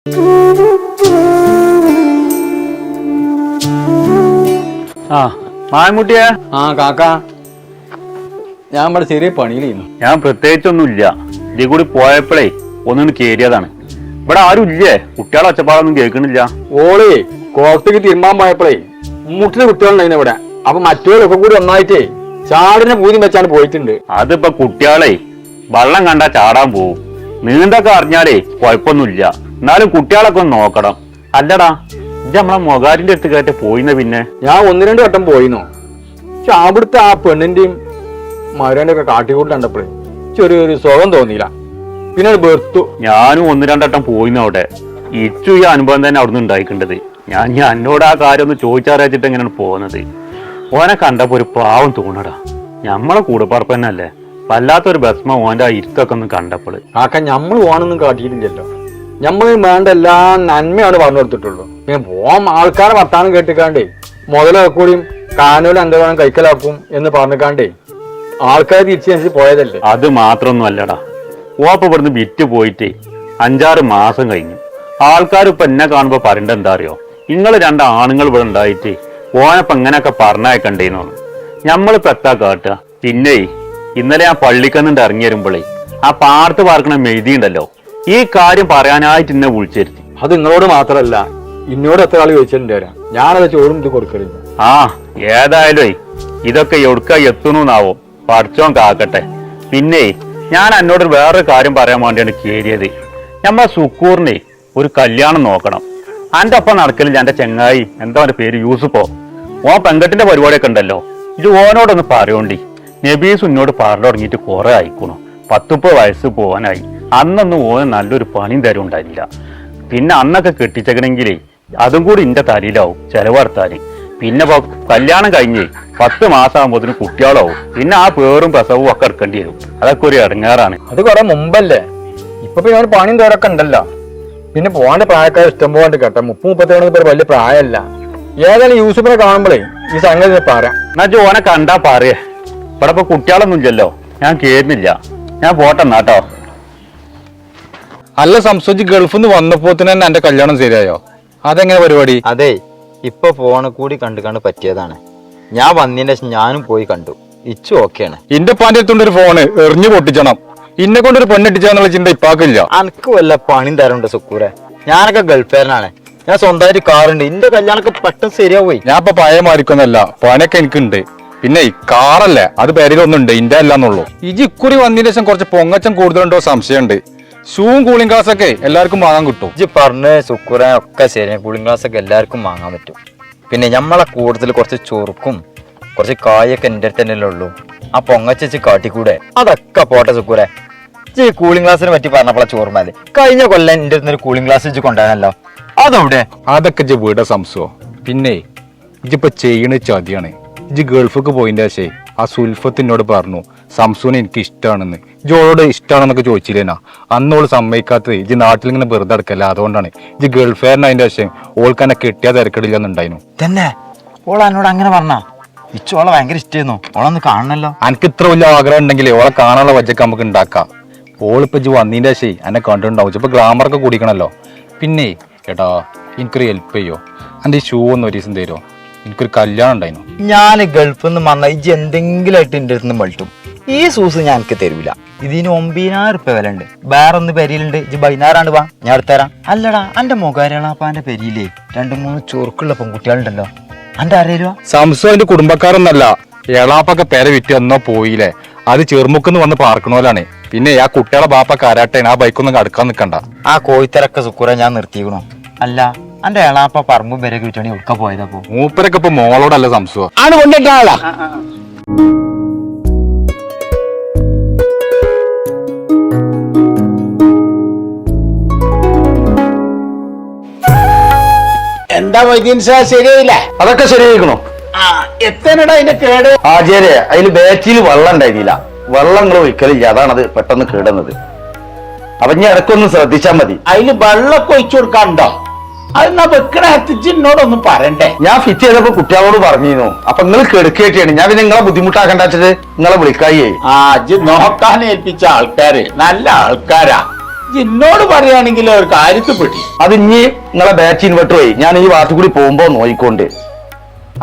ആ മാമുട്ടിയെ. ആ കാക്ക, ഞാൻ ഇവിടെ ചെറിയ പണിയിലായിരുന്നു. ഞാൻ പ്രത്യേകിച്ചൊന്നുമില്ല, ഇതിൽ കൂടി പോയപ്പോഴേ ഒന്നും കേറിയതാണ്. ഇവിടെ ആരും ഇല്ലേ? കുട്ടികളെ ഒച്ചപ്പാടൊന്നും കേൾക്കണില്ല. ഓളേ കോർത്തേക്ക് തിരുമ്പാൻ പോയപ്പോഴേ മുട്ടിന് കുട്ടികളുണ്ടായിരുന്നു ഇവിടെ. അപ്പൊ മറ്റവരൊക്കെ കൂടി ഒന്നായിട്ടേ ചാടിനെ പൂതി വെച്ചാണ് പോയിട്ടുണ്ട്. അതിപ്പോ കുട്ടികളെ വെള്ളം കണ്ടാ ചാടാൻ പോവും. നീന്തൊക്കെ അറിഞ്ഞാലേ കുഴപ്പമൊന്നുമില്ല. എന്നാലും കുട്ടികളൊക്കെ ഒന്ന് നോക്കണം. അല്ലടാ, ഇത് നമ്മളെ മൊകാരിന്റെ അടുത്ത് കയറ്റി പോയിന്ന. പിന്നെ ഞാൻ 1-2 വട്ടം പോയിന്നോ. പക്ഷെ അവിടുത്തെ ആ പെണ്ണിന്റെയും മരുവിന്റെ ഒക്കെ കാട്ടിക്കൂട്ട് കണ്ടപ്പോഴേ ചെറിയൊരു സുഖം തോന്നിയില്ല. പിന്നെ വെറുത്തു. ഞാനും 1-2 വട്ടം പോയിന്ന് അവിടെ. ഇച്ചു ഈ അനുഭവം തന്നെ അവിടുന്ന് ഉണ്ടായിക്കേണ്ടത്. ഞാൻ എന്നോട് ആ കാര്യം ഒന്ന് ചോദിച്ചറിയിച്ചിട്ട് എങ്ങനെയാണ് പോകുന്നത്. ഓനെ കണ്ടപ്പോ ഒരു പാവം തോന്നടാ. ഞമ്മളെ കൂടെപ്പറപ്പ് തന്നെ അല്ലേ. വല്ലാത്തൊരു ഭസ്മ ഓന്റെ ആ ഇരുത്തൊക്കെ ഒന്ന് കണ്ടപ്പോൾ. കാക്ക, ഞമ്മൾ പോകാനൊന്നും കാട്ടിയിട്ടില്ലല്ലോ. ഞമ്മൾ വേണ്ട എല്ലാ നന്മയാണ് പറഞ്ഞു കൊടുത്തിട്ടുള്ളൂ. പിന്നെ പോവാൻ ആൾക്കാരെ വർത്താനം കേട്ടിക്കാണ്ടേ മുതലൊക്കെ കൂടിയും കാനോലും എന്തെങ്കിലും കൈക്കലാക്കും എന്ന് പറഞ്ഞിക്കാണ്ടേ ആൾക്കാർ തിരിച്ചനുസരിച്ച് പോയതല്ലേ. അത് മാത്രമൊന്നും അല്ലടാ. ഓപ്പ ഇവിടുന്ന് വിറ്റ് പോയിട്ട് 5-6 മാസം കഴിഞ്ഞു. ആൾക്കാർ ഇപ്പൊ എന്നെ കാണുമ്പോ പറയണ്ട എന്താ അറിയോ, നിങ്ങള് 2 ആണുങ്ങൾ ഇവിടെ ഉണ്ടായിട്ട് ഓനപ്പോ ഇങ്ങനെയൊക്കെ പറഞ്ഞയക്കണ്ടേന്നു. ഞമ്മളിപ്പോ എത്താ കാട്ടുക. പിന്നെ ഇന്നലെ ഞാൻ പള്ളിക്കന്നിട്ട് ഇറങ്ങി വരുമ്പോഴേ ആ പാർത്ത് പാർക്കണ മെഴുതിയുണ്ടല്ലോ, ഈ കാര്യം പറയാനായിട്ട് എന്നെ വിളിച്ചിരുത്തി. അത് നിങ്ങളോട് മാത്രല്ല, ഇന്നോട് എത്ര ആൾ ചോദിച്ചിട്ടുണ്ട് വരാം. ഞാനത് ചോറും ഇത് കൊടുക്കരുത്. ആ ഏതായാലും ഇതൊക്കെ എവിടുക്ക എത്തുന്നാവോ, പഠിച്ചോൻ കാക്കട്ടെ. പിന്നെ ഞാൻ എന്നോട് വേറൊരു കാര്യം പറയാൻ വേണ്ടിയാണ് കേറിയത്. നമ്മളെ സുക്കൂറിനെ ഒരു കല്യാണം നോക്കണം. അന്റെ ഒപ്പം നടക്കലില്ല എന്റെ ചെങ്ങായി, എന്താ അവന്റെ പേര്, യൂസുഫോ. ഓൻ പെങ്കട്ടിന്റെ പരിപാടിയൊക്കെ ഉണ്ടല്ലോ. ഇത് ഓനോടൊന്ന് പറയോണ്ടി. നബീസ് എന്നോട് പറഞ്ഞു തുടങ്ങിയിട്ട് കുറെ ആയിക്കണു. 10-30 വയസ്സ് പോവാനായി. അന്നൊന്നും ഓന് നല്ലൊരു പണിയും തരം ഉണ്ടായില്ല. പിന്നെ അന്നൊക്കെ കെട്ടിച്ചെക്കണെങ്കിലേ അതും കൂടി ഇന്റെ തലയിലാവും ചെലവർത്താന്. പിന്നെ കല്യാണം കഴിഞ്ഞ് 10 മാസം ആകുമ്പോഴത്തേന് കുട്ടികളാവും. പിന്നെ ആ പേറും പ്രസവവും ഒക്കെ എടുക്കേണ്ടി വരും. അതൊക്കെ ഒരു ഇടങ്ങാറാണ്. അത് കുറെ മുമ്പല്ലേ. ഇപ്പൊ ഞാൻ പണിയും തോരൊക്കെ ഉണ്ടല്ലോ. പിന്നെ പോകാന്റെ പ്രായക്കാർ ഇഷ്ടം പോകാണ്ട് കേട്ടോ. 30-37 വലിയ പ്രായമല്ല. ഏതായാലും യൂസുഫിനെ കാണുമ്പോഴേ ഈ സംഗതി പറയാം. എന്നാ ജോനെ കണ്ടാ പറയേ. ഇവിടെ ഇപ്പൊ കുട്ടികളൊന്നും ഇല്ലല്ലോ, ഞാൻ കേറുന്നില്ല. ഞാൻ പോട്ടെന്നാട്ടോ. അല്ല സംസോജി, ഗൾഫിൽ നിന്ന് വന്നപ്പോ തന്നെ എന്റെ കല്യാണം ശരിയായോ? അതെങ്ങനെ പരിപാടി? അതെ, ഇപ്പൊ ഫോണ് കൂടി കണ്ടു പറ്റിയതാണ്. ഞാൻ വന്നതിന് ശേഷം ഞാനും പോയി കണ്ടു. ഇച്ചു ഓക്കെയാണ്. ഇന്റെ പാന്റെ അടുത്തുണ്ട് ഒരു ഫോണ്, എറിഞ്ഞു പൊട്ടിച്ചണം. ഇന്നെ കൊണ്ടൊരു പെണ്ണെട്ടിച്ചാന്നുള്ള ചിന്ത ഇപ്പാക്കില്ല. അനക്ക് വല്ല പണിയും തരണ്ട് സുക്കൂറെ. ഞാനൊക്കെ ഗൾഫേരനാണ്. ഞാൻ സ്വന്തമായിട്ട് കാറുണ്ട്. ഇന്റെ കല്യാണമൊക്കെ പെട്ടെന്ന് ശരിയാവുപോയി. ഞാൻ ഇപ്പൊ പഴയ മാറിക്കൊന്നല്ല, പണിയൊക്കെ എനിക്കുണ്ട്. പിന്നെ ഈ കാറല്ലേ, അത് പേരിലൊന്നുണ്ട്, ഇന്റെ അല്ലാന്നുള്ളൂ. ഇജി ഇക്കുറി വന്നതിന് ശേഷം കുറച്ച് പൊങ്ങച്ചം കൂടുതലുണ്ടോ സംശയമുണ്ട്. ഷൂവും കൂളിംഗ് ഗ്ലാസ് ഒക്കെ എല്ലാവർക്കും വാങ്ങാൻ കിട്ടും. ഇജ്ജ് പറഞ്ഞ് സുക്കൂറെ ഒക്കെ ശരിയാണ്. കൂളിംഗ് ഗ്ലാസ് ഒക്കെ എല്ലാവർക്കും വാങ്ങാൻ പറ്റും. പിന്നെ നമ്മളെ കൂടുതൽ കുറച്ച് ചൊറുക്കും കുറച്ച് കായൊക്കെ എൻ്റെ അടുത്ത് തന്നെ ഉള്ളൂ. ആ പൊങ്ങച്ചി കാട്ടിക്കൂടെ? അതൊക്കെ പോട്ടെ സുക്കൂറെ. ഈ കൂളിംഗ് ഗ്ലാസിനെ പറ്റി പറഞ്ഞപ്പോഴാ ചോർമാല്. കഴിഞ്ഞ കൊല്ലം എൻ്റെ അടുത്ത് ഒരു കൂളിംഗ് ഗ്ലാസ് വെച്ച് കൊണ്ടുവരാനല്ലോ, അതവിടെ? അതൊക്കെ ഇജ്ജ് വീട സംശയോ. പിന്നെ ഇജിപ്പോ ചെയ്യണ ചതിയാണ്. ഇജ്ജ് ഗൾഫിക്ക് പോയിന്റെ ശേ ആ സുൽഫത്തിനോട് പറഞ്ഞു സംസൂനെ എനിക്ക് ഇഷ്ടമാണെന്ന്. ഇജോളോട് ഇഷ്ടമാണെന്നൊക്കെ ചോദിച്ചില്ലേനാ. അന്നോള് സമ്മതിക്കാത്തത് ഇജ് നാട്ടിലിങ്ങനെ വെറുതെ അടക്കല്ല. അതുകൊണ്ടാണ് ഇജ് ഗൾഫേറിന് അതിന്റെ ശേഷം ഓൾക്ക് എന്നെ കെട്ടിയാ തിരക്കിടില്ലെന്നുണ്ടായിരുന്നു. തന്നെ ഓള എന്നോട് അങ്ങനെ പറഞ്ഞാ? ഇച്ചോളെ ഭയങ്കര ഇഷ്ടമായിരുന്നു. ഓളൊന്ന് കാണണല്ലോ. എനിക്ക് ഇത്ര വലിയ ആഗ്രഹം ഉണ്ടെങ്കിൽ ഓളെ കാണാനുള്ള വജ്ജൊക്കെ നമുക്ക് ഉണ്ടാക്കാം. ഓളിപ്പോ ഇജ്ജ് വന്നതിന്റെ ശേഷം എന്നെ കണ്ടിട്ടുണ്ടാവും. ഇപ്പൊ ഗ്ലാമറൊക്കെ കുടിക്കണല്ലോ. പിന്നെ ഏട്ടാ, എനിക്കൊരു ഹെൽപ്പ് ചെയ്യോ? എന്റെ ഈ ഷൂ ഒന്ന് ഒരു ദിവസം തരുമോ? എനിക്കൊരു കല്യാണം ഉണ്ടായിരുന്നു. ഞാൻ ഗൾഫിൽ നിന്ന് വന്ന ഇജ്ജ് എന്തെങ്കിലും ആയിട്ട് എൻ്റെ അടുത്ത് നിന്ന് മൾട്ടും. ഈ സൂസ് ഞാൻ എനിക്ക് തരൂല. ഇതിന് 9,000 റുപ്യ വില ഉണ്ട്. വേറെ ഒന്ന് പെരിയിലുണ്ട്. ഇജ്ജ് വൈകുന്നേരമാണ് വാ, ഞാൻ എടുത്തരാം. അല്ലടാ, എന്റെ മുഖാരാപ്പാന്റെ പെരിയിലേ 2-3 ചൊറുക്കുള്ള പെൺകുട്ടികളുണ്ടല്ലോ. എന്റെ അറിയില്ല. സംസു അതിന്റെ കുടുംബക്കാരൊന്നല്ല. എളാപ്പൊക്കെ പേരെ വിറ്റ് എന്നോ പോയില്ലേ. അത് ചെറുമുക്കെന്ന് വന്ന് പാർക്കണോലാണ്. പിന്നെ ആ കുട്ടികളെ ബാപ്പ കരാട്ടേന്. ആ ബൈക്കൊന്നും അടുക്കാൻ നിൽക്കണ്ട. ആ കോയിത്തരൊക്കെ സുക്കൂറെ ഞാൻ നിർത്തിക്കണോ. അല്ല, എന്റെ എളാപ്പ പറമ്പും വരെ കിട്ടണി ഉൾക്ക പോയതപ്പോ. മൂപ്പരൊക്കെ ഇപ്പൊ മോളോടല്ല സംസു ആണ് കൊണ്ടിട്ടാളാ. എന്താ വൈദ്യൻ സാർ ശരിയായില്ല? അതൊക്കെ ശരിയായിക്കണോ? എത്തനടാ അതിന്റെ കേട്? ആചാര്യ, അതില് ബാറ്റിൽ വെള്ളം ഉണ്ടായിരുന്നില്ല. വെള്ളങ്ങൾ ഒഴിക്കലില്ല, അതാണത് പെട്ടെന്ന് കേടുന്നത്. അപ്പൊ ഞാൻ ഇടയ്ക്കൊന്ന് ശ്രദ്ധിച്ചാ മതി. അതില് വെള്ളമൊക്കെ ഒഴിച്ചു കൊടുക്കാണ്ടോ? അത് വെക്കണ എത്തിച്ചിന്നോടൊന്നും പറയണ്ടേ? ഞാൻ ഫിറ്റ് ചെയ്തപ്പോ കുട്ടികളോട് പറഞ്ഞിരുന്നു. അപ്പൊ നിങ്ങൾ കെടുക്കേറ്റിയാണ്. ഞാൻ പിന്നെ നിങ്ങളെ ബുദ്ധിമുട്ടാക്കണ്ട വെച്ചിട്ട് നിങ്ങളെ വിളിക്കായി. ഇജ്ജ് നോക്കാൻ ഏൽപ്പിച്ച ആൾക്കാര് നല്ല ആൾക്കാരാ. എന്നോട് പറയുകയാണെങ്കിൽ ഒരു കാര്യത്തിൽപ്പെട്ടി. അത് ഇനി നിങ്ങളെ ബാച്ച് ഇൻവെർട്ടർ പോയി ഞാൻ ഈ ഭാഗത്തു കൂടി പോകുമ്പോ നോയിക്കൊണ്ട്.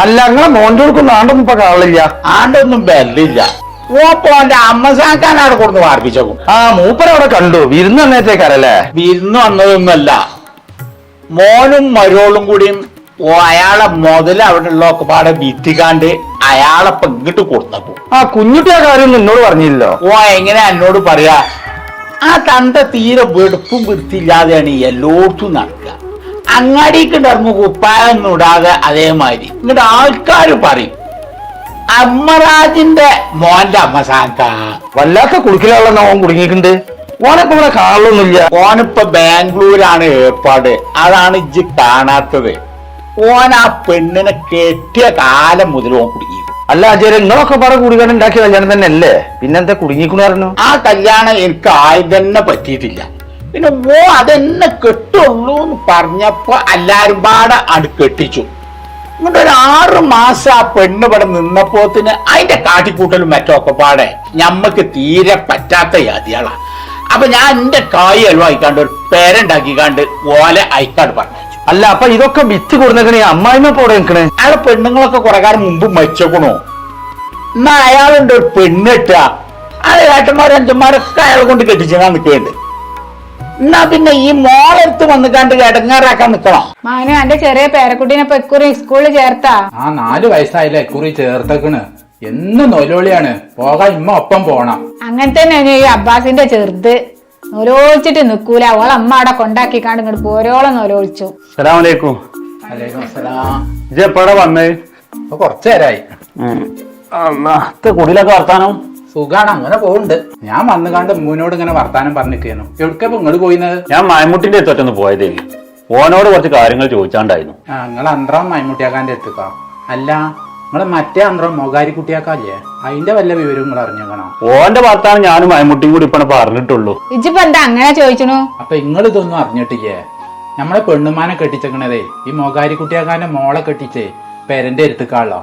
അല്ല നിങ്ങളെ മോൻ്റെ ആണ്ടൊന്നും ഇപ്പൊ കാണില്ല. ആണ്ടൊന്നും ബെല്ലില്ല. ഓന്റെ അമ്മ സാക്കാൻ അവിടെ കൊടുന്ന് വാർപ്പിച്ചേക്കും. ആ മൂപ്പരവിടെ കണ്ടു വിരുന്ന് വന്നേറ്റേക്കാരല്ലേ. വിരുന്ന് വന്നതൊന്നുമല്ല, മോനും മരോളും കൂടിയും അയാളെ മുതൽ അവിടെ ഉള്ളൊക്കെ പാടെ വിത്തിക്കാണ്ട് അയാളെപ്പം ഇങ്ങോട്ട് കൊടുത്തപ്പോ ആ കുഞ്ഞുട്ടിയ കാര്യമൊന്നും എന്നോട് പറഞ്ഞില്ലല്ലോ. എങ്ങനെ എന്നോട് പറയാ? ആ തന്ത തീരെ വെടുപ്പും വൃത്തിയില്ലാതെയാണ് എല്ലായിടത്തും നടക്കുക. അങ്ങാടിക്ക് ഇറങ്ങും കുപ്പായൊന്നും ഇടാതെ അതേമാതിരി ഇങ്ങോട്ട് ആൾക്കാർ പറയും അമ്മറാജിന്റെ മോന്റെ അമ്മ സാക്ക. വല്ലാത്ത കുടുക്കലാണെന്ന് ഓൻ കുടുങ്ങിയിട്ടുണ്ട്. ഓനപ്പോ ഇവിടെ കാണലൊന്നുമില്ല. ഓനിപ്പോ ബാംഗ്ലൂരാണ് ഏർപ്പാട്. അതാണ് ഇജ്ജ് കാണാത്തത്. ഓൻ ആ പെണ്ണിനെ കെട്ടിയ കാലം മുതൽ ഓൻ കുടുങ്ങി. അല്ല അജയ് നിങ്ങളൊക്കെ പാടെ കുടിക്കാൻ ഉണ്ടാക്കിയ കല്യാണം തന്നെ അല്ലേ, പിന്നെന്താ കുടുങ്ങിക്കുന്നു പറഞ്ഞു? ആ കല്യാണം എനിക്ക് ആദ്യം തന്നെ പറ്റിയിട്ടില്ല. പിന്നെ അതെന്നെ കെട്ടുള്ളൂ എന്ന് പറഞ്ഞപ്പോ എല്ലാരും പാടെ അത് കെട്ടിച്ചു. ഇങ്ങോട്ട് ഒരു 6 മാസം ആ പെണ്ണ് ഇവിടെ നിന്നപ്പോത്തിന് അതിന്റെ കാട്ടിക്കൂട്ടലും മറ്റൊക്കെ പാടെ ഞമ്മക്ക് തീരെ പറ്റാത്ത യാതികളാ. അപ്പൊ ഞാൻ എന്റെ കായ് അയൽവായിക്കാണ്ട് ഒരു പേരുണ്ടാക്കിക്കാണ്ട് ഓലെ അയക്കാട് പറഞ്ഞു. അല്ല അപ്പൊ ഇതൊക്കെ വിറ്റ് കൊടുക്കണേ അമ്മായിമ്മ പോടെ നിൽക്കണേ. അയാളെ പെണ്ണുങ്ങളൊക്കെ കുറെ കാലം മുമ്പ് മരിച്ചേക്കണോ. എന്നാ അയാളുണ്ട് ഒരു പെണ്ണിട്ട അത് ഏട്ടന്മാരും അഞ്ചന്മാരൊക്കെ അയാളെ കൊണ്ട് കെട്ടിച്ചാൻ നിൽക്കുന്നുണ്ട്. എന്നാ പിന്നെ ഈ മോളെടുത്ത് വന്നിക്കാണ്ട് ഇടങ്ങാറാക്കാൻ നിക്കണം. മാനു എന്റെ ചെറിയ പേരക്കുട്ടീനെ ഇപ്പൊ ഇക്കുറി സ്കൂളിൽ ചേർത്താ. ആ 4 വയസ്സായില്ലേ ഇക്കുറി ചേർത്തക്കണ്. എന്നും നൊലോളിയാണ്. പോകാൻ ഇമ്മ ഒപ്പം പോണം. അങ്ങനെ തന്നെ ഈ അബ്ബാസിന്റെ ചെറുത് നൊലോളിച്ചിട്ട് നിക്കൂല. ഓളമ്മ അവിടെ കൊണ്ടാക്കിക്കാണ്ട് ഇങ്ങോട്ട് പോരോളം നൊലോളിച്ചു. അസ്സലാമലൈക്കും. ഇജ്ജ് എപ്പോഴാ വന്നേ? അപ്പൊ കുറച്ചു നേരായി. കുടിലൊക്കെ വർത്താനം സുഖാണ്, അങ്ങനെ പോകുന്നുണ്ട്. ഞാൻ വന്നു കണ്ട് മൂന്നോട് ഇങ്ങനെ വർത്താനം പറഞ്ഞിരിക്കുന്നു. എവിടേക്കപ്പോ ഇങ്ങോട്ട് പോയിന്നത്? ഞാൻ മൈമുട്ടിന്റെ അടുത്തൊറ്റൊന്ന് പോയതേ. ഓനോട് കുറച്ച് കാര്യങ്ങൾ ചോദിച്ചാണ്ടായിരുന്നു. ആ നിങ്ങൾ അന്ത്രം മൈമുട്ടിയാക്കാന്റെ എത്തുക. അല്ല നിങ്ങള് മറ്റേ അന്ത്രം മൊകാരി കുട്ടിയാക്കാല്ലേ, അതിന്റെ വല്ല വിവരവും നിങ്ങൾ അറിഞ്ഞേക്കണോ? ഓന്റെ വർത്താനം ഞാനും മൈമുട്ടിയും കൂടി ഇപ്പൊ പറഞ്ഞിട്ടുള്ളൂ. ഇജിപ്പോ എന്താ അങ്ങനെ ചോദിച്ചണു? അപ്പൊ നിങ്ങൾ ഇതൊന്നും അറിഞ്ഞിട്ടില്ലേ? നമ്മളെ പെണ്ണുമാനെ കെട്ടിച്ചേക്കണതേ ഈ മൊകാരി കുട്ടിയാക്കാന്റെ മോളെ കെട്ടിച്ചേ പെരന്റെ എടുത്തുക്കാളോ.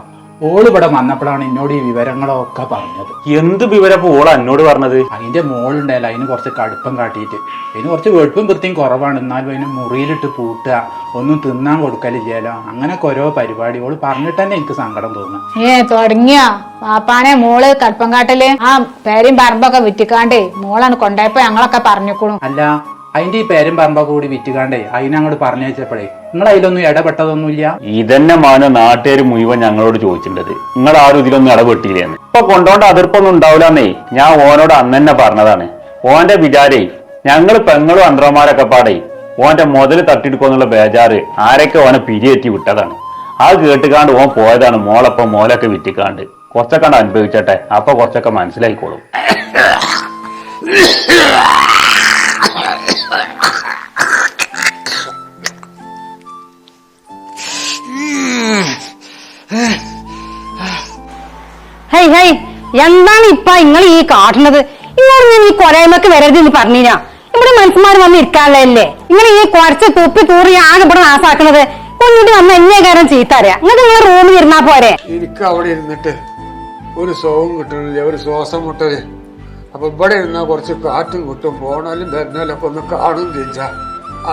ഓള് ഇവിടെ വന്നപ്പോഴാണ് എന്നോട് ഈ വിവരങ്ങളൊക്കെ പറഞ്ഞത്. എന്ത് വിവരം ഓള എന്നോട് പറഞ്ഞത്? അതിന്റെ മോളുണ്ടായാലും അതിന് കുറച്ച് കടുപ്പം കാട്ടിയിട്ട് അതിന് കുറച്ച് വെളുപ്പും വൃത്തിയും കുറവാണ്. എന്നാലും അതിന് മുറിയിലിട്ട് പൂട്ടുക, ഒന്നും തിന്നാൻ കൊടുക്കലില്ലല്ലോ, അങ്ങനൊക്കെ ഓരോ പരിപാടി ഓള് പറഞ്ഞിട്ട് തന്നെ എനിക്ക് സങ്കടം തോന്നുന്നു. തുടങ്ങിയ പാപ്പാനെ മോള് കടുപ്പം കാട്ടല് ആ പേരും പറമ്പൊക്കെ വിറ്റിക്കാണ്ടേ മോളാണ് കൊണ്ടായപ്പോ ഞങ്ങളൊക്കെ പറഞ്ഞേക്കണു. അല്ല അതിന്റെ ഈ പേരും പറമ്പൊക്കെ കൂടി വിറ്റുകാണ്ടേ അതിനങ്ങോട്ട് പറഞ്ഞു വെച്ചപ്പോഴേ നിങ്ങൾ അതിലൊന്നും ഇടപെട്ടതൊന്നുമില്ല. ഇതന്നെ മാന നാട്ടുകാർ മുഴുവൻ ഞങ്ങളോട് ചോദിച്ചിട്ടുണ്ട്, നിങ്ങൾ ആരും ഇതിലൊന്നും ഇടപെട്ടില്ലേന്ന്. ഇപ്പൊ കൊണ്ടോണ്ട അതിർപ്പൊന്നും ഉണ്ടാവില്ലെന്നേ ഞാൻ ഓനോട് അന്ന് തന്നെ പറഞ്ഞതാണ്. ഓന്റെ വിചാരേ ഞങ്ങള് പെങ്ങളും അന്ത്രമാരൊക്കെ പാടേ ഓന്റെ മുതൽ തട്ടിയെടുക്കുന്നുള്ള ബേജാറ് ആരൊക്കെ ഓനെ പിരിയേറ്റി വിട്ടതാണ്. അത് കേട്ടുകാണ്ട് ഓൻ പോയതാണ് മോളൊപ്പം മോലൊക്കെ വിറ്റിക്കാണ്ട്. കുറച്ചൊക്കെ അനുഭവിച്ചട്ടെ, അപ്പൊ കുറച്ചൊക്കെ മനസ്സിലായിക്കോളും. എന്താണ് ഇപ്പൊ നിങ്ങൾ ഈ കാട്ടുന്നത്? ഇങ്ങോട്ട് ഞാൻ ഈ കൊലയമൊക്കെ വരരുതെന്ന് പറഞ്ഞില്ല. ഇവിടെ മനുഷ്യന്മാർ വന്ന് ഇരിക്കാനുള്ളതല്ലേ? ഇങ്ങനെ ഈ കുറച്ച് തുപ്പി തൂറി ആകെ ഇവിടെ നാസാക്കണത്. കൊണ്ടിട്ട് വന്ന എന്നെ കാര്യം ചീത്തറിയാ. നിങ്ങൾക്ക് നിങ്ങളെ റൂമിൽ ഇരുന്നാ പോരെ? എനിക്ക് അവിടെ ഇരുന്നിട്ട് ഒരു സുഖം കിട്ടണില്ല, ഒരു ശ്വാസം മുട്ടല്. അപ്പൊ ഇവിടെ ഇരുന്നാ കുറച്ച് കാറ്റും കിട്ടും, പോണാലും വരുന്നാലും ഒക്കെ ഒന്ന് കാണും ചെയ്യ.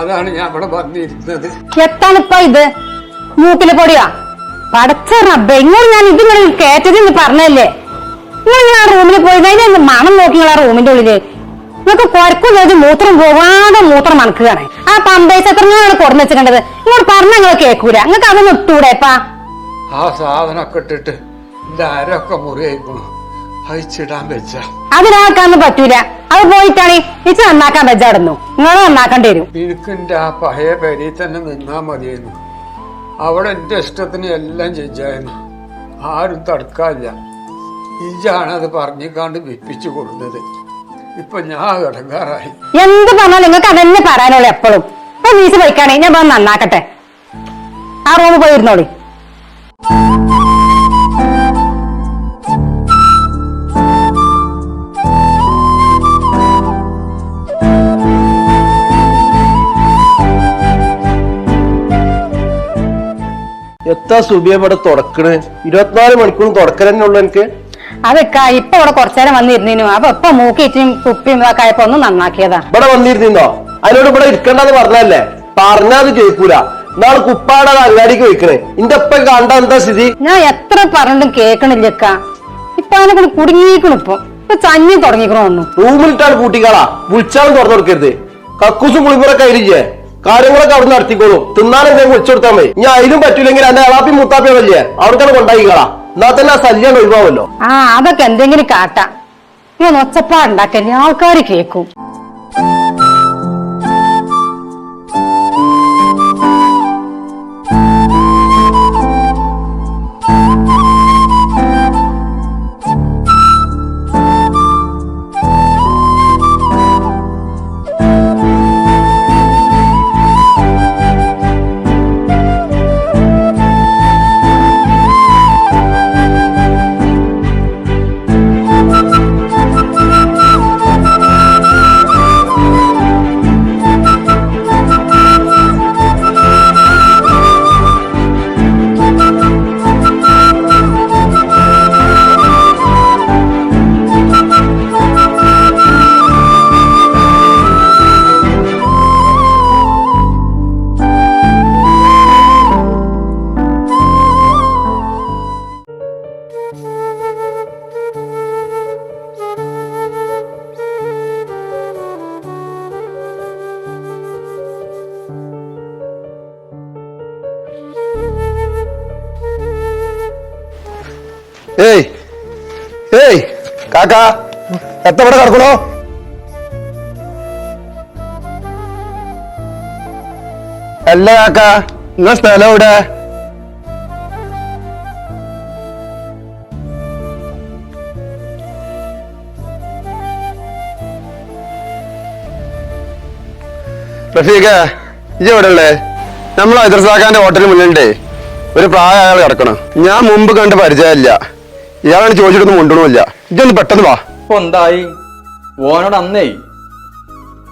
അതാണ് ഞാൻ ഇവിടെ വന്നിരുന്നത്. എത്താണിപ്പ ഇത്? മൂക്കിലെ പൊടിയാ പടച്ച റബ്ബേ. ഇങ്ങോട്ട് ഞാൻ ഇതിങ്ങനെ കേറ്റതെന്ന് പറഞ്ഞല്ലേ? നിങ്ങൾ ആ റൂമിൽ പോയി അതിന്റെ മണം നോക്കി ആ റൂമിന്റെ ഉള്ളില് നിങ്ങൾക്ക് കുരക്കുന്നത് മൂത്രം പോവാതെ മൂത്രം മണക്കുകയാണ്. ആ പമ്പേഴ്സ് എത്രയാണ് കൊടുന്ന് വെച്ചിട്ടുണ്ടത്? ഇങ്ങോട്ട് പറഞ്ഞ നിങ്ങൾ കേൾക്കൂല. നിങ്ങൾക്ക് അതൊന്നും ഇട്ടൂടെപ്പാ? ആ സാധനമൊക്കെ ഇട്ടിട്ട് എന്റെ അരൊക്കെ മുറിയായിക്കണു, അയച്ചിടാൻ വെച്ച. അതിനാക്കാന്ന് പറ്റൂല. അത് പോയിട്ടാണ് ഇച്ച് നന്നാക്കാൻ വെച്ചാടുന്നു. നിങ്ങൾ നന്നാക്കേണ്ടി വരും. എനിക്ക് എന്റെ ആ പഴയ പെരിയിൽ തന്നെ നിന്നാ മതിയായിരുന്നു. അവിടെ എന്റെ ഇഷ്ടത്തിന് എല്ലാം ചെയ്യായിരുന്നു, ആരും തടുക്കാനില്ല. ഇജാണത് പറഞ്ഞിക്കാണ്ട് വിപ്പിച്ചു കൊടുത്തത്. ഇപ്പൊ ഞാൻ ഇടങ്ങാറായി. എന്ത് പറഞ്ഞാൽ നിങ്ങൾക്ക് അതന്നെ പറയാനുള്ളൂ എപ്പോഴും. വീസ് പോയിക്കാണെ ഞാൻ വന്ന് നന്നാക്കട്ടെ. ആ റൂമിൽ പോയിരുന്നോളി. എത്താ സുബിയ ഇവിടെ തുടക്കണ്? 24 മണിക്കൂറും തുടക്കൽ തന്നെ ഉള്ളു എനിക്ക്. അതൊക്കെ ഇപ്പൊ ഇവിടെ കുറച്ചേരം വന്നിരുന്നു. അപ്പൊ ഇപ്പൊ മൂക്കിച്ചും കുപ്പിയും ഇതൊക്കെ ആയപ്പോ ഒന്ന് നന്നാക്കിയതാ. ഇവിടെ വന്നിരുന്നോ? അതിനോട് ഇവിടെ ഇരിക്കണ്ടെന്ന് പറഞ്ഞല്ലേ? പറഞ്ഞാത് കേൾക്കൂല. നാളെ കുപ്പാടെ അങ്ങാടിക്ക് വെക്കണേ. ഇന്റെ ഒപ്പം കണ്ട എന്താ സ്ഥിതി? ഞാൻ എത്ര പറഞ്ഞിട്ടും കേക്കണില്ലക്ക. ഇപ്പൊ അതിനെ കൂടി കുടുങ്ങിക്കണു. ഇപ്പൊ ചഞ്ഞി തുടങ്ങിക്കണു. റൂമിലിട്ടാണ് പൂട്ടിക്കാളാ. വിളിച്ചാലും തുറന്നു കൊടുക്കരുത്. കക്കൂസും കുളിമുറൊക്കെ ആയിരിക്കേ. കാര്യങ്ങളൊക്കെ അവിടെ നടത്തിക്കോളും. തിന്നാനെന്തെങ്കിലും വിളിച്ചു കൊടുത്താൽ മതി. ഞാൻ അതിനും പറ്റൂലെങ്കിൽ എന്റെ അളാപ്പി മുത്താപ്പിയല്ലേ അവർക്കാണ് കൊണ്ടായിക്കളാ. എന്നാ തന്നെ ആ ശല്യം ഒഴിവാമല്ലോ. ആ അതൊക്കെ എന്തെങ്കിലും കാട്ടാം. ഞാൻ ഒച്ചപ്പാടുണ്ടാക്കല്ലേ, ആൾക്കാര് കേക്കും. ഏയ് ഏയ് കാക്കാ, എത്ര ഇവിടെ കിടക്കണോ? അല്ല കാക്കാ, നിങ്ങളെ സ്ഥലം ഇവിടെ? റഫീഖ, ഇജ്ജ് എവിടെ ഉള്ളേ? നമ്മൾ ഹൈദർസാഖാന്റെ ഹോട്ടലിന് മുന്നിലുണ്ടേ ഒരു പ്രായ അയാൾ കിടക്കണം. ഞാൻ മുമ്പ് കണ്ട് പരിചയമില്ല. ഇയാളാണ് ചോദിച്ചിട്ടൊന്നും കൊണ്ടുപോകില്ല. ഇതൊന്ന് പെട്ടെന്ന് വാ. ഇപ്പൊ എന്തായി? ഓനോട് അന്നേ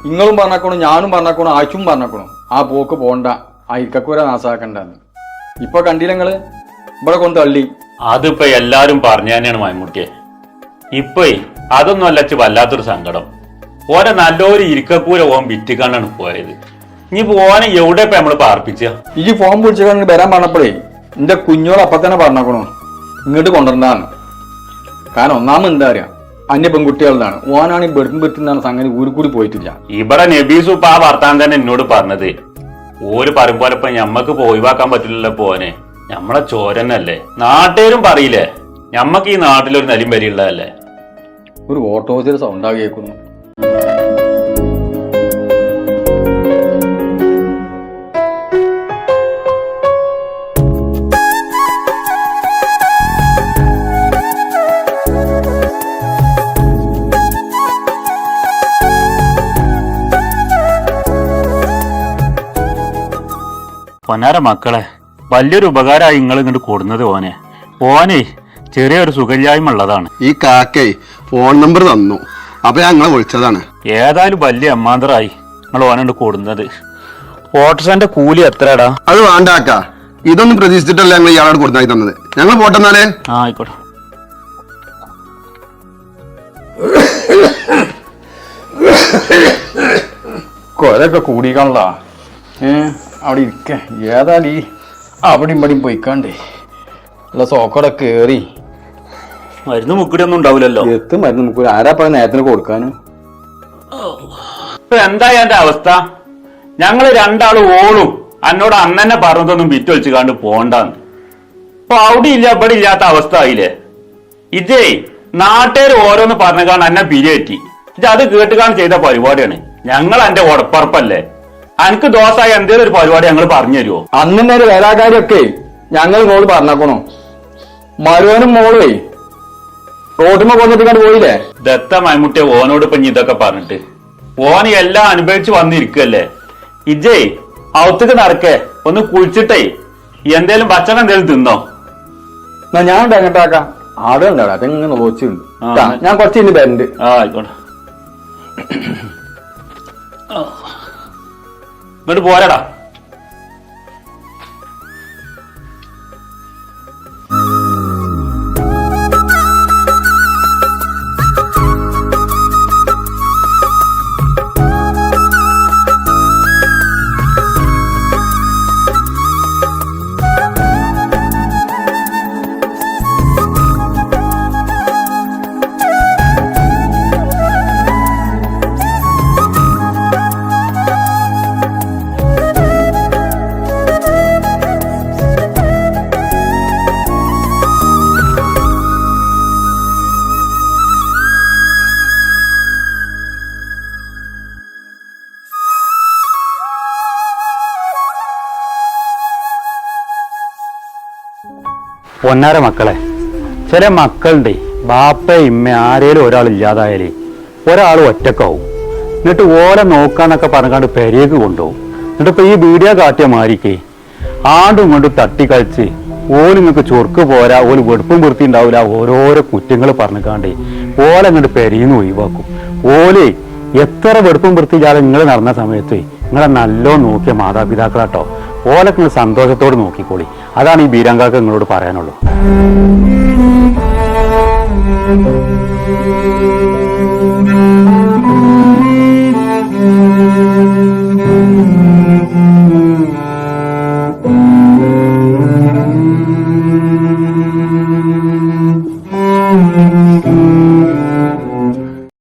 നിങ്ങളും പറഞ്ഞേക്കണു, ഞാനും പറഞ്ഞേക്കണു, ആഴ്ചയും പറഞ്ഞേക്കണു ആ പോക്ക് പോണ്ട, ആ ഇക്കക്കൂര നാസാക്കണ്ടെന്ന്. ഇപ്പൊ കണ്ടില്ല നിങ്ങള് ഇവിടെ കൊണ്ട് തള്ളി. അതിപ്പോ എല്ലാരും പറഞ്ഞു തന്നെയാണ് മൈമുട്ടിയെ. ഇപ്പൊ അതൊന്നും അല്ലച്ച് വല്ലാത്തൊരു സങ്കടം. ഓനെ നല്ലൊരു ഇരിക്കക്കൂര ഓൻ വിറ്റിക്കാണ്ടാണ് പോയത്. ഇനിയിപ്പോ ഓനെ എവിടെ ഇപ്പൊ നമ്മള് പാർപ്പിച്ച? ഈ ഫോൺ വിളിച്ചു വരാൻ പറഞ്ഞപ്പോഴേ എന്റെ കുഞ്ഞോട് അപ്പൊ തന്നെ പറഞ്ഞേക്കണു ഇങ്ങോട്ട് കൊണ്ടുവരണ്ടാന്ന്. കാരണം ഒന്നാമത് എന്താ പറയാ, അന്യ പെൺകുട്ടികളുടെ ഓനാണ് ഈ ബെഡും പെറ്റുന്ന സംഗതി ഊരി കൂടി പോയിട്ടില്ല. ഇവിടെ നബീസു ഇപ്പൊ ആ വർത്താനം തന്നെ എന്നോട് പറഞ്ഞത്. ഓര് പറയുമ്പോലെ ഇപ്പൊ ഞമ്മക്ക് ഒഴിവാക്കാൻ പറ്റില്ലല്ലോ പോനെ. ഞമ്മളെ ചോരന്നല്ലേ, നാട്ടുകാരും പറയില്ലേ ഞമ്മക്ക് ഈ നാട്ടിലൊരു നലിം വരിയുള്ളതല്ലേ. ഒരു ഓട്ടോസിൽ സൗണ്ടാ കേൾക്കുന്നു. പൊന്നാര മക്കളെ, വലിയൊരു ഉപകാരമായി നിങ്ങൾ ഇങ്ങോട്ട് കൊടുന്നത് ഓനെ. ഓനെ ചെറിയൊരു സുഖല്ലായ്മ ഉള്ളതാണ്. ഈ കാക്കേ ഫോൺ നമ്പർ തന്നു, അപ്പൊ ഞങ്ങളെ വിളിച്ചതാണ്. ഏതായാലും വലിയ അമ്മാന്തറായി നിങ്ങൾ ഓനോട് കൊടുന്നത്. ഓട്ടോസിന്റെ കൂലി എത്രടാ? അത് വേണ്ടാക്ക, ഇതൊന്നും പ്രതീക്ഷിച്ചിട്ടല്ല ഞങ്ങൾ ഇയാളോട് കൊടുത്തായി തന്നത്. ഞങ്ങൾ പോട്ടെന്നാലേ. ആ ആയിക്കോട്ടെ. കൊലൊക്കെ കൂടിക്കാണല്ല. അവിടെ ഇരിക്ക. ഏതായാലും ഈ അവിടെയും ഇവിടെയും പോയിക്കാണ്ടേ അല്ല സോക്കോടെ കേറി മരുന്ന് മുക്കിടി ഒന്നും ഉണ്ടാവില്ലല്ലോ. എത്തും മരുന്ന് മുക്കൂല. ആരാപ്പ നേരത്തിന് കൊടുക്കാനും? ഇപ്പൊ എന്താ എന്റെ അവസ്ഥ? ഞങ്ങള് രണ്ടാളും ഓളും എന്നോട് അന്ന് തന്നെ പറഞ്ഞതൊന്നും വിറ്റൊളിച്ചു കാണ്ട് പോണ്ടാന്ന്. ഇപ്പൊ അവിടെ ഇല്ല ഇവിടെ ഇല്ലാത്ത അവസ്ഥ ആയില്ലേ. ഇതേ നാട്ടുകാർ ഓരോന്ന് പറഞ്ഞുകാണ്ട് എന്നെ പിരിയേറ്റി. ഇത് അത് കേട്ടുകാണ്ട് ചെയ്ത പരിപാടിയാണ്. ഞങ്ങൾ എന്റെ ഉടപ്പറപ്പല്ലേ. എനിക്ക് ദോഷമായി എന്തേലും ഒരു പരിപാടി ഞങ്ങൾ പറഞ്ഞു തരുമോ? അന്നെ ഒരു വേലാകാരിയൊക്കെ ഞങ്ങൾ മോള് പറഞ്ഞേക്കണോ. മരുവനും മോളേ റോഡിമ കൊണ്ടിട്ട് പോയില്ലേ. ദത്ത മൈമുട്ടിയെ ഓനോട് ഇപ്പൊ ഇതൊക്കെ പറഞ്ഞിട്ട് ഓന് എല്ലാം അനുഭവിച്ച് വന്നിരിക്കല്ലേ. ഇജേ ഔത്തേക്ക് നടക്കേ, ഒന്ന് കുളിച്ചിട്ടേ എന്തേലും ഭക്ഷണം എന്തേലും തിന്നോ. എന്നാ ഞാൻ അങ്ങോട്ടാക്കാം. ആടെ ഉണ്ടാവും അതെങ്ങനെ നോച്ചിട്ടുണ്ട്. ഞാൻ കുറച്ച് ഇനി വരണ്ട്. ആ ആയിക്കോട്ടെ. ഇങ്ങോട്ട് പോരടാ. പൊന്നാര മക്കളെ, ചില മക്കളുടെ ബാപ്പ ഇമ്മ ആരേലും ഒരാൾ ഇല്ലാതായാലേ ഒരാൾ ഒറ്റക്കാവും. എന്നിട്ട് ഓലെ നോക്കാന്നൊക്കെ പറഞ്ഞാണ്ട് പെരേക്ക് കൊണ്ടുപോകും. എന്നിട്ട് ഇപ്പൊ ഈ വീഡിയോ കാട്ടിയ മാരിക്കേ ആണ്ടും ഇങ്ങോട്ടും തട്ടിക്കളിച്ച് ഓല് നിങ്ങൾക്ക് ചൊർക്ക് പോരാ, ഓല് വെടുപ്പും വൃത്തി ഉണ്ടാവില്ല, ഓരോരോ കുറ്റങ്ങൾ പറഞ്ഞിക്കാണ്ടേ ഓലെ അങ്ങോട്ട് പെരയിന്ന് ഒഴിവാക്കും. ഓല് എത്ര വെടുപ്പും വൃത്തിയില്ലാതെ നിങ്ങൾ നടന്ന സമയത്ത് നിങ്ങളെ നല്ലോ നോക്കിയ മാതാപിതാക്കളാട്ടോ. ഓലൊക്കെ നിങ്ങൾ സന്തോഷത്തോട് നോക്കിക്കോളി. അതാണ് ഈ ബീരാങ്കാക്ക് നിങ്ങളോട് പറയാനുള്ളൂ.